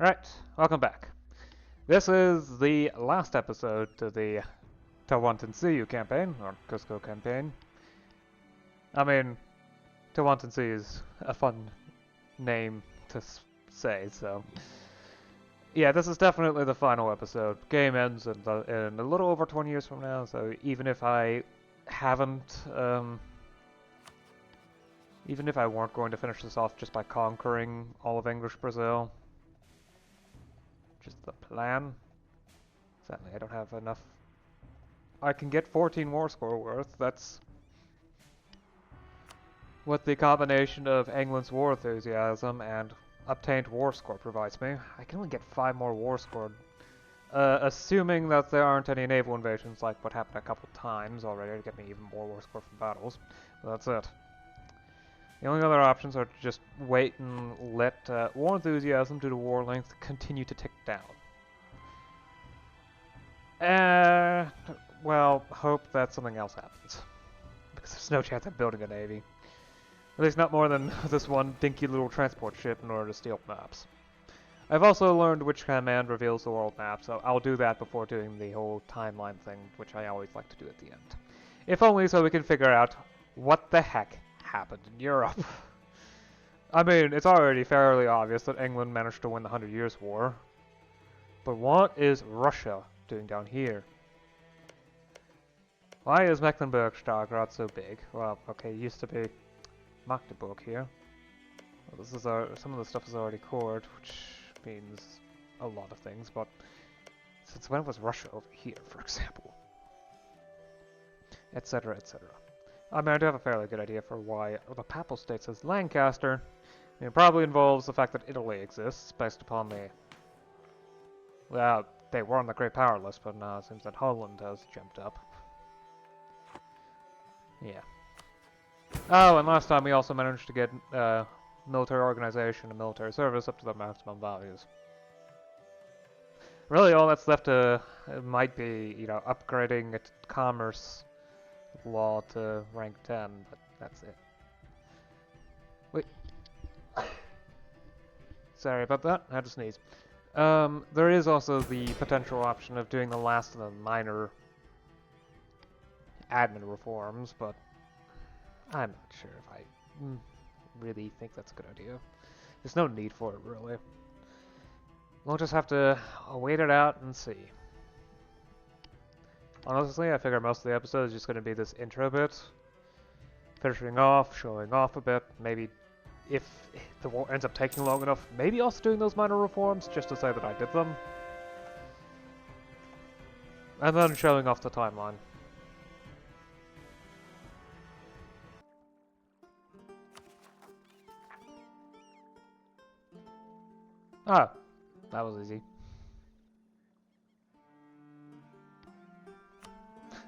Alright, welcome back. This is the last episode to the MEIOU campaign, or Cuzco campaign. I mean, Tewantansi is a fun name to say, so... Yeah, this is definitely the final episode. Game ends in a little over 20 years from now, so even if I haven't, even if I weren't going to finish this off just by conquering all of English Brazil, just the plan. Sadly, I don't have enough. I can get 14 war score worth. That's what the combination of England's war enthusiasm and obtained war score provides me. I can only get 5 more war score, assuming that there aren't any naval invasions like what happened a couple times already to get me even more war score from battles. But that's it. The only other options are to just wait and let war enthusiasm due to war length continue to tick down. Well, hope that something else happens. Because there's no chance I'm building a navy. At least not more than this one dinky little transport ship in order to steal maps. I've also learned which command reveals the world map, so I'll do that before doing the whole timeline thing, which I always like to do at the end. If only so we can figure out what the heck happened in Europe. I mean, it's already fairly obvious that England managed to win the 100 Years' War. But what is Russia doing down here? Why is Mecklenburg-Stargard so big? Well, okay, it used to be Magdeburg here. Well, this is some of the stuff is already cored, which means a lot of things, but since when was Russia over here, for example? Etc., etc. I mean, I do have a fairly good idea for why the Papal State says Lancaster. I mean, it probably involves the fact that Italy exists, based upon the... Well, they were on the Great Power list, but now it seems that Holland has jumped up. Yeah. Oh, and last time we also managed to get military organization and military service up to their maximum values. Really, all that's left might be, you know, upgrading its commerce law to rank 10, but that's it. Wait. Sorry about that, I had to sneeze. There is also the potential option of doing the last of the minor admin reforms, but I'm not sure if I really think that's a good idea. There's no need for it, really. We'll just have to wait it out and see. Honestly, I figure most of the episode is just going to be this intro bit. Finishing off, showing off a bit, maybe if the war ends up taking long enough, maybe also doing those minor reforms just to say that I did them. And then showing off the timeline. Ah, that was easy.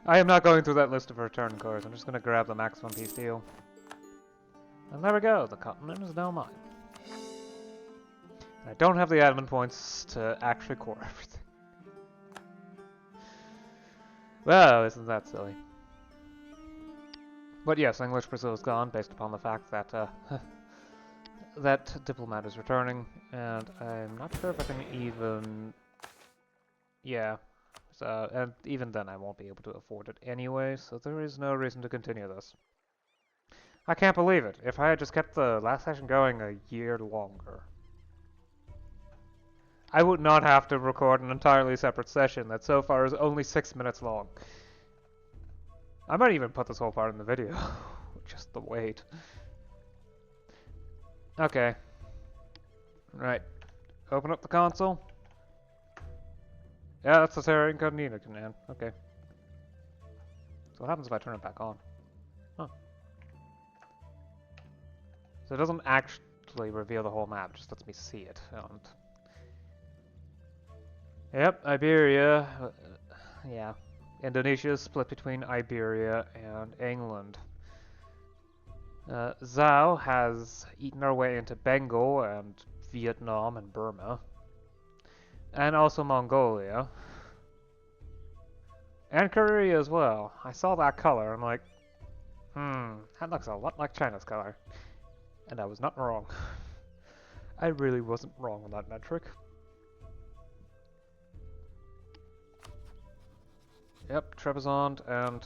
I am not going through that list of return cores. I'm just going to grab the max 1-piece deal. And there we go. The continent is now mine. And I don't have the admin points to actually core everything. Well, isn't that silly? But yes, English Brazil is gone based upon the fact that that diplomat is returning, and I'm not sure if I can even... Yeah. So, and even then I won't be able to afford it anyway, so there is no reason to continue this. I can't believe it. If I had just kept the last session going a year longer, I would not have to record an entirely separate session that so far is only 6 minutes long. I might even put this whole part in the video. Just the wait. Okay. Right. Open up the console. Yeah, that's the Terra Incognita command. Okay. So what happens if I turn it back on? Huh. So it doesn't actually reveal the whole map, it just lets me see it. And yep, Iberia. Yeah. Indonesia is split between Iberia and England. Zhao has eaten our way into Bengal and Vietnam and Burma. And also Mongolia. And Korea as well. I saw that color, I'm like, that looks a lot like China's color. And I was not wrong. I really wasn't wrong on that metric. Yep, Trebizond, and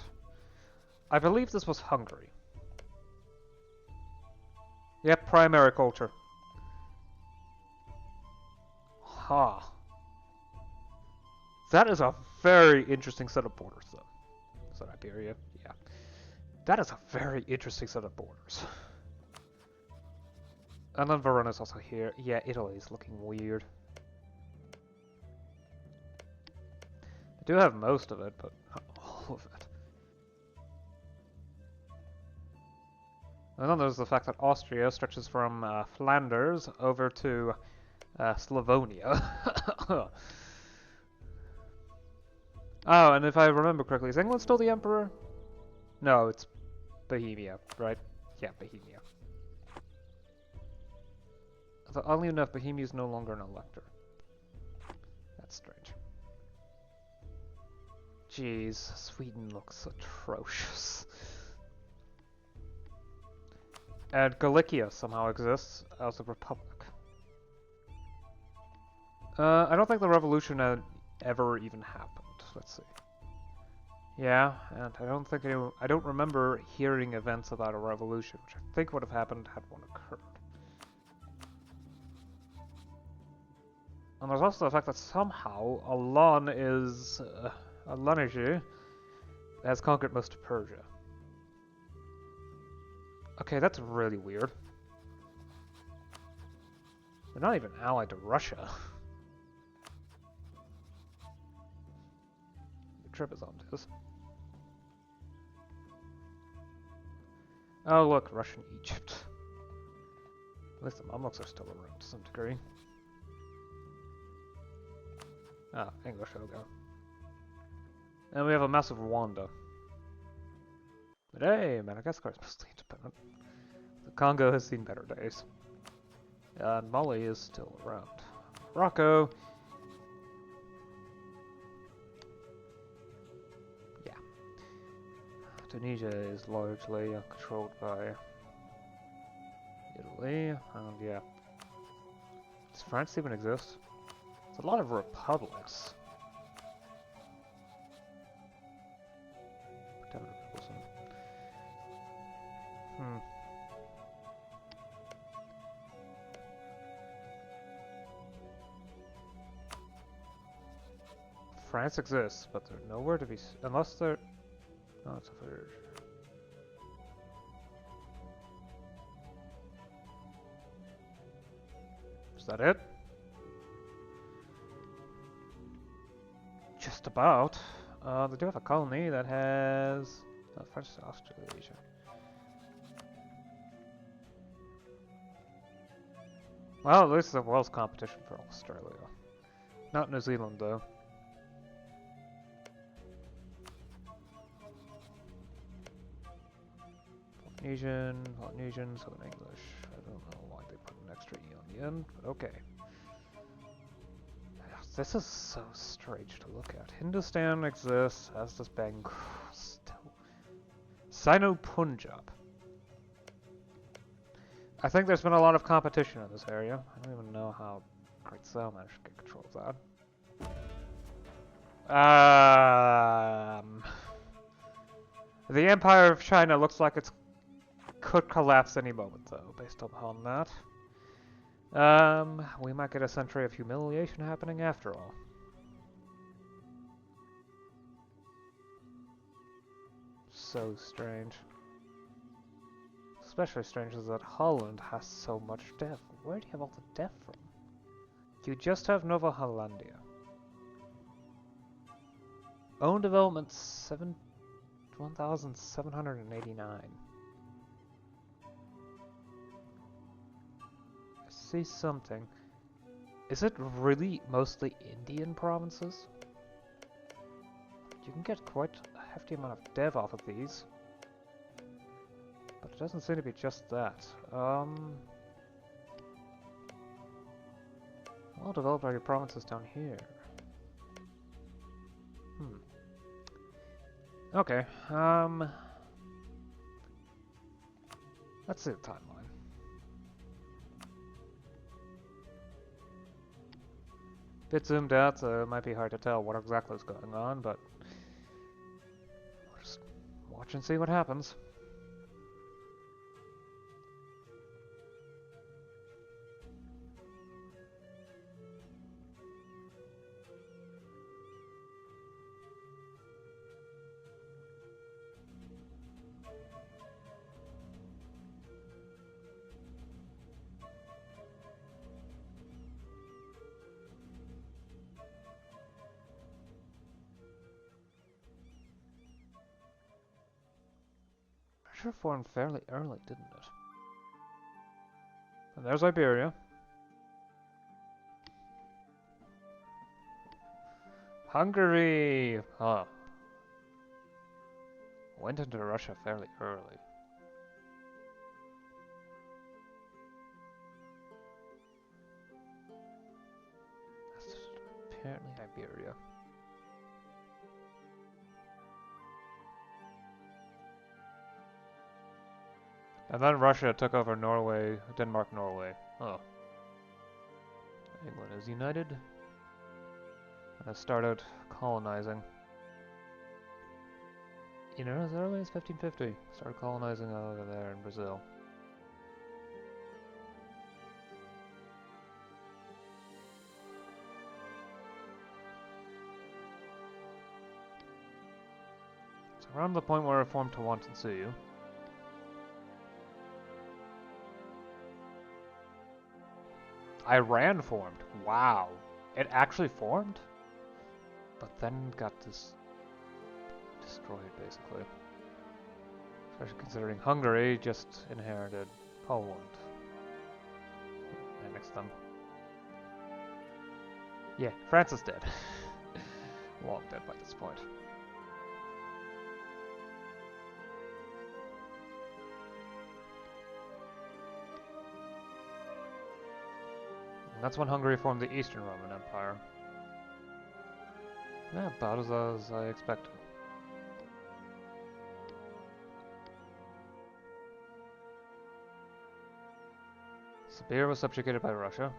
I believe this was Hungary. Yep, primary culture. Ha. That is a very interesting set of borders, though. Is that Iberia? Yeah. That is a very interesting set of borders. And then Verona's also here. Yeah, Italy's looking weird. I do have most of it, but not all of it. And then there's the fact that Austria stretches from Flanders over to Slavonia. Oh, and if I remember correctly, is England still the emperor? No, it's Bohemia, right? Yeah, Bohemia. Oddly enough, Bohemia is no longer an elector. That's strange. Jeez, Sweden looks atrocious. And Galicia somehow exists as a republic. I don't think the revolution ever even happened. Let's see. Yeah, and I don't remember hearing events about a revolution, which I think would have happened had one occurred. And there's also the fact that somehow Alan is Alaniji has conquered most of Persia. Okay, that's really weird. They're not even allied to Russia. Trebizond is. Oh look, Russian Egypt. At least the Mamluks are still around to some degree. Ah, English Ogo. And we have a massive Rwanda. But hey, Madagascar is mostly independent. The Congo has seen better days. And Mali is still around. Morocco. Yeah. Tunisia is largely controlled by Italy. And yeah. Does France even exist? There's a lot of republics. France exists, but they're nowhere to be unless they're. No, it's a verge. Is that it? Just about. They do have a colony that has French Australasia. Well, at least the world's competition for Australia. Not New Zealand, though. Polynesian, Southern English. I don't know why they put an extra E on the end, but okay. This is so strange to look at. Hindustan exists, as does Bengal. Sino-Punjab. I think there's been a lot of competition in this area. I don't even know how Great Sale managed to get control of that. The Empire of China looks like it could collapse any moment, though, based upon that. We might get a century of humiliation happening after all. So strange. Especially strange is that Holland has so much debt. Where do you have all the debt from? You just have Nova Hollandia. Own development 1,789. I see something. Is it really mostly Indian provinces? You can get quite a hefty amount of dev off of these. But it doesn't seem to be just that. Well developed are your provinces down here. Okay, let's see the timeline. Bit zoomed out, so it might be hard to tell what exactly is going on, but Watch and see what happens. Russia formed fairly early, didn't it? And there's Iberia. Hungary! Huh. Went into Russia fairly early. That's apparently Iberia. And then Russia took over Norway, Denmark, Norway. Oh. England is united. And has started colonizing. You know, as early as 1550. Started colonizing over there in Brazil. It's around the point where it formed MEIOU. Iran formed. Wow. It actually formed? But then got destroyed, basically. Especially considering Hungary just inherited Poland. Annexed them. Yeah, France is dead. Long dead by this point. And that's when Hungary formed the Eastern Roman Empire. Yeah, about as I expected. Siberia was subjugated by Russia.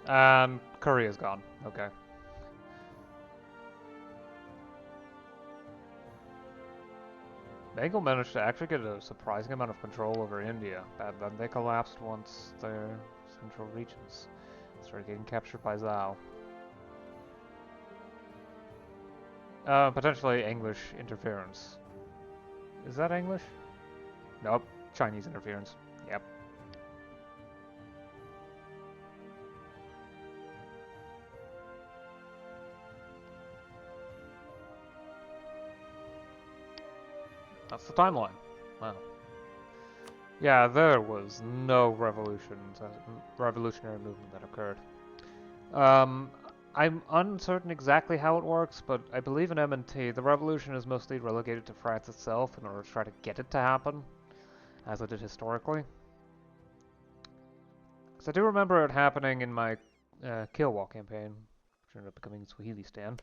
And Korea's gone. Okay. MEIOU managed to actually get a surprising amount of control over India, and then they collapsed once their central regions started getting captured by Zhao. Potentially English interference. Is that English? Nope. Chinese interference. Yep. That's the timeline. Wow. Yeah, there was no revolutionary movement that occurred. I'm uncertain exactly how it works, but I believe in M&T, the revolution is mostly relegated to France itself in order to try to get it to happen, as it did historically. Because I do remember it happening in my Kilwa campaign, which ended up becoming Swahilistan.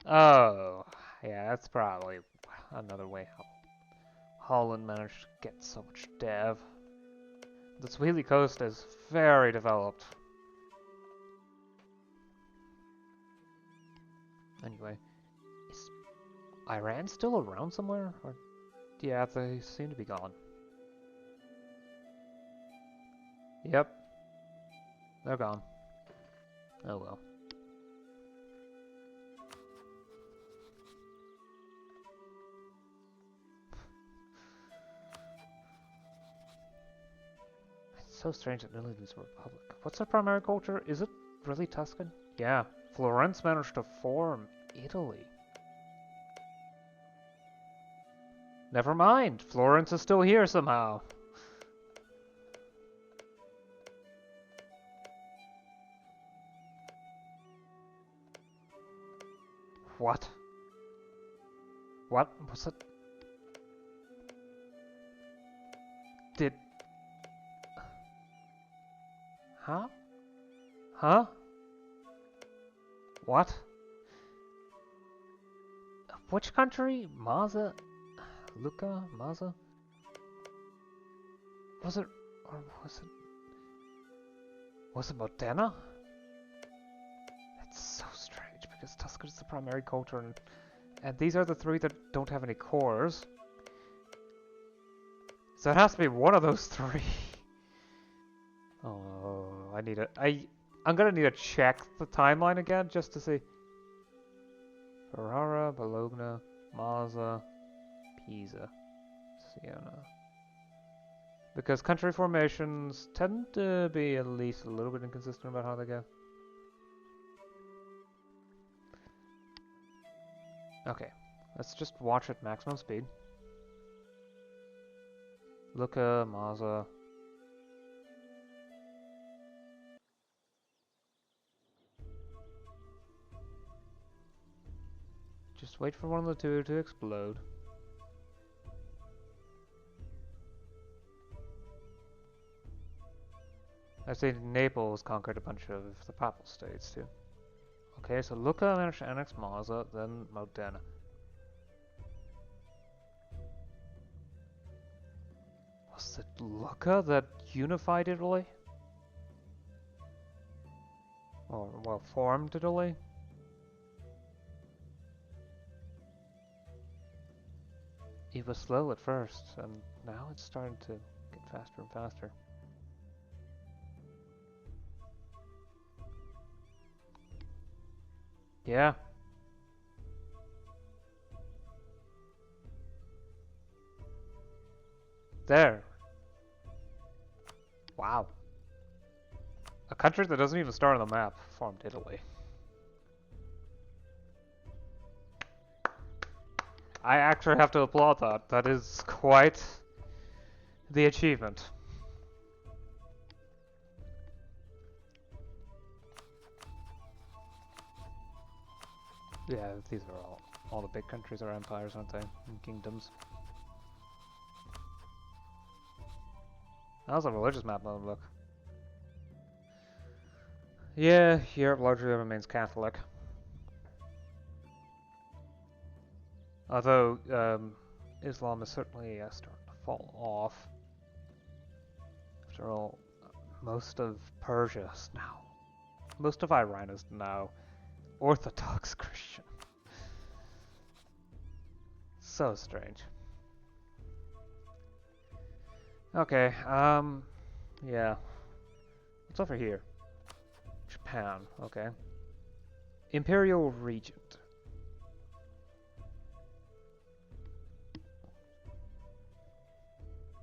Oh, yeah, that's probably another way how Holland managed to get so much dev. The Swahili coast is very developed. Anyway, is Iran still around somewhere? Or, yeah, they seem to be gone. Yep. They're gone. Oh well. It's so strange that Italy is a republic. What's their primary culture? Is it really Tuscan? Yeah. Florence managed to form Italy. Never mind. Florence is still here somehow. What? What was it? Did... Huh? Huh? What? Which country? Maza? Luca? Maza? Was it... or was it... Was it Modena? That's so strange. because Tusker is the primary culture, and these are the 3 that don't have any cores. So it has to be one of those 3. Oh, I'm gonna need to check the timeline again just to see. Ferrara, Bologna, Mazza, Pisa, Siena. Because country formations tend to be at least a little bit inconsistent about how they go. Okay, let's just watch at maximum speed. Lucca, Mazza. Just wait for one of the 2 to explode. I've seen Naples conquered a bunch of the Papal States too. Okay, so Lucca managed to annex Mazza, then Modena. Was it Lucca that unified Italy? Or, well, formed Italy? It was slow at first, and now it's starting to get faster and faster. Yeah. There. Wow. A country that doesn't even start on the map formed Italy. I actually have to applaud that. That is quite the achievement. Yeah, these are all the big countries are empires, aren't they? And kingdoms. That was a religious map, look. Yeah, Europe largely remains Catholic. Although, Islam is certainly starting to fall off. After all, most of Persia is now... Most of Iran is now Orthodox Christian. So strange. Okay, yeah. What's over here? Japan, okay. Imperial Regent.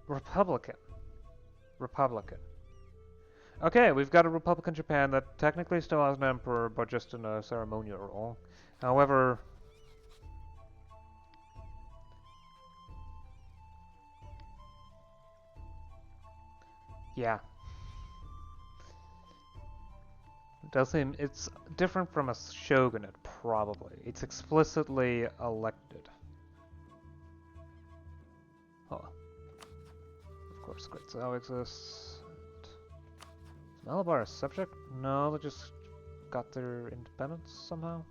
Republican. Okay, we've got a Republican Japan that technically still has an emperor, but just in a ceremonial role. However... Yeah. It does seem... It's different from a shogunate, probably. It's explicitly elected. Huh. Of course, Great Sao exists. Is Malabar a subject? No, they just got their independence somehow.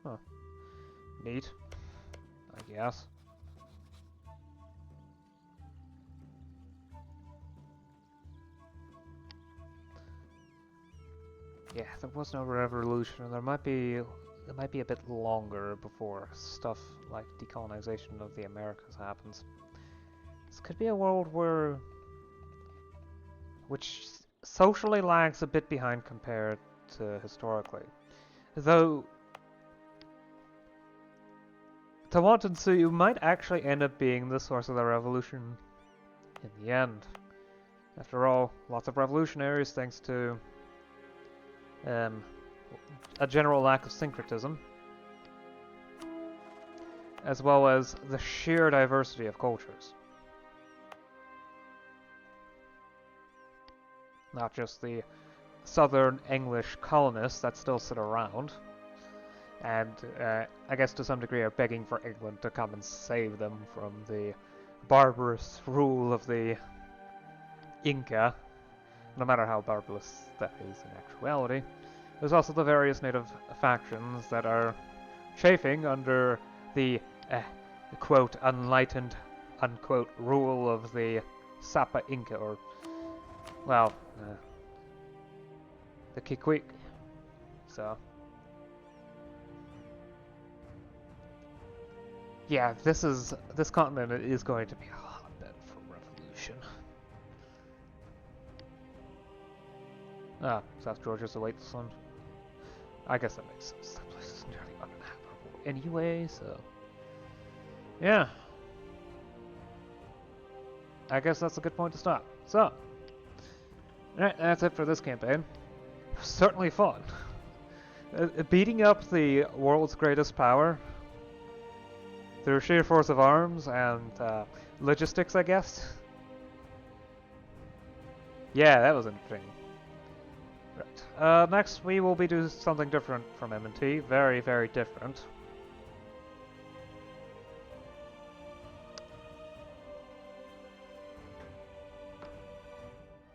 Huh. Neat. I guess. Yeah, there was no revolution, and there might be a bit longer before stuff like decolonization of the Americas happens. This could be a world which socially lags a bit behind compared to historically. Though, to wanton Tsuyu might actually end up being the source of the revolution in the end. After all, lots of revolutionaries, thanks to a general lack of syncretism, as well as the sheer diversity of cultures. Not just the southern English colonists that still sit around, and I guess to some degree are begging for England to come and save them from the barbarous rule of the Inca, no matter how barbarous that is in actuality. There's also the various native factions that are chafing under the quote enlightened unquote rule of the Sapa Inca, or well, the Kikwi. So Yeah, this continent is going to be a hotbed for revolution. Ah, South Georgia's the latest one. I guess that makes sense. That place is nearly uninhabitable anyway, so yeah. I guess that's a good point to stop. So, alright, that's it for this campaign. Certainly fun. Beating up the world's greatest power through sheer force of arms and logistics, I guess. Yeah, that was interesting. Right. Next, we will be doing something different from M&T. Very, very different.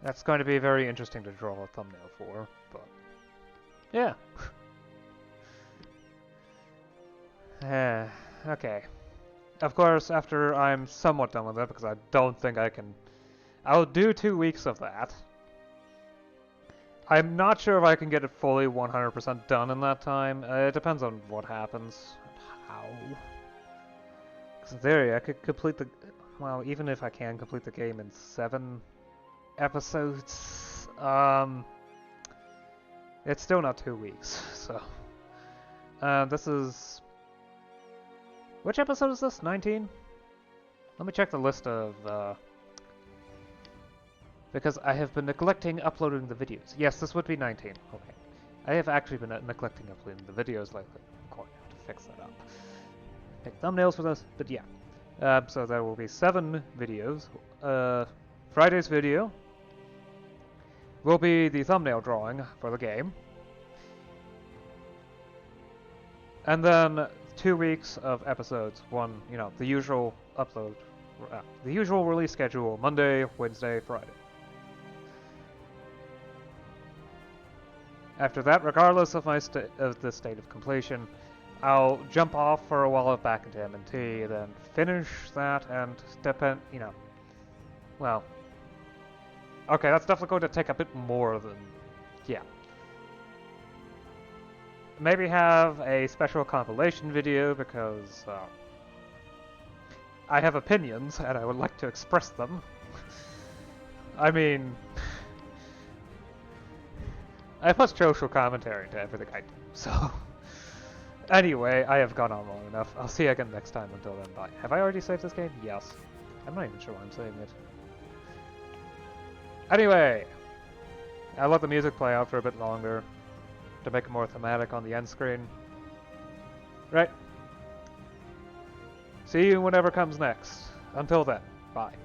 That's going to be very interesting to draw a thumbnail for, but yeah. Okay. Of course, after I'm somewhat done with it, because I don't think I can... I'll do 2 weeks of that. I'm not sure if I can get it fully 100% done in that time. It depends on what happens and how. Because in theory, I could complete the... Well, even if I can complete the game in 7 episodes, it's still not 2 weeks, so... this is... Which episode is this? 19? Let me check the list of, because I have been neglecting uploading the videos. Yes, this would be 19. Okay. I have actually been neglecting uploading the videos lately. I'm going to have to fix that up. Make thumbnails for this, but yeah. So there will be 7 videos. Friday's video will be the thumbnail drawing for the game. And then 2 weeks of episodes. One, you know, the usual upload, the usual release schedule: Monday, Wednesday, Friday. After that, regardless of my the state of completion, I'll jump off for a while back into M&T, then finish that, and depend, you know, well, okay, that's definitely going to take a bit more than, yeah. Maybe have a special compilation video because I have opinions and I would like to express them. I mean, I put social commentary into everything I do, so... Anyway, I have gone on long enough. I'll see you again next time. Until then, bye. Have I already saved this game? Yes. I'm not even sure why I'm saving it. Anyway, I'll let the music play out for a bit longer to make it more thematic on the end screen. Right. See you whenever comes next. Until then, bye.